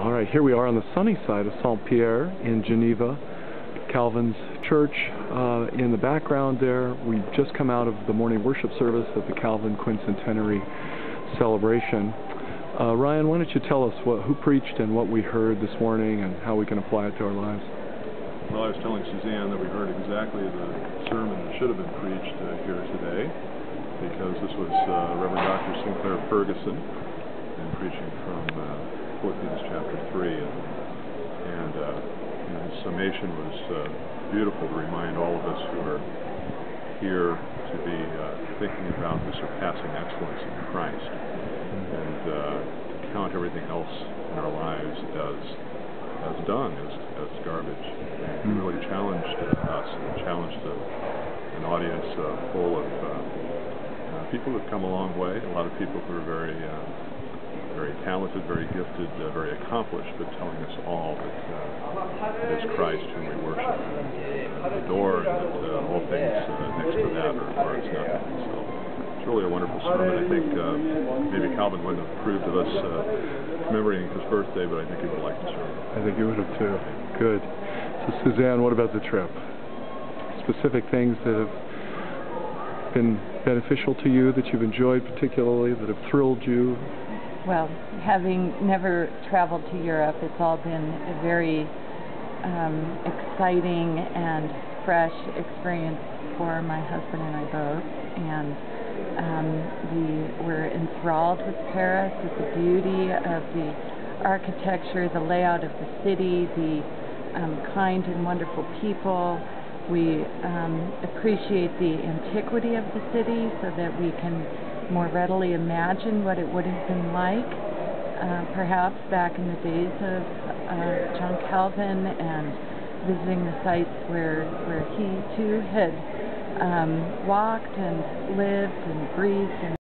All right, here we are on the sunny side of Saint-Pierre in Geneva, Calvin's church. In the background there, we've just come out of the morning worship service of the Calvin Quincentenary celebration. Ryan, why don't you tell us who preached and what we heard this morning and how we can apply it to our lives? Well, I was telling Suzanne that we heard exactly the sermon that should have been preached here today, because this was Reverend Dr. Sinclair Ferguson, and preaching from Philippians chapter 3, and his summation was beautiful to remind all of us who are here to be thinking about the surpassing excellence of Christ, and to count everything else in our lives as done, as garbage. He really challenged us, and challenged an audience full of people who have come a long way, a lot of people who are very talented, very gifted, very accomplished, but telling us all that it is Christ whom we worship and adore, and that all things next to that are as nothing. So it's really a wonderful sermon. I think maybe Calvin wouldn't have approved of us commemorating his birthday, but I think he would like the sermon. I think he would have too. Good. So Suzanne, what about the trip? Specific things that have been beneficial to you, that you've enjoyed particularly, that have thrilled you? Well, having never traveled to Europe, it's all been a very exciting and fresh experience for my husband and I both. And we were enthralled with Paris, with the beauty of the architecture, the layout of the city, the kind and wonderful people. We appreciate the antiquity of the city so that we can more readily imagine what it would have been like, perhaps back in the days of John Calvin, and visiting the sites where he too had walked and lived and breathed and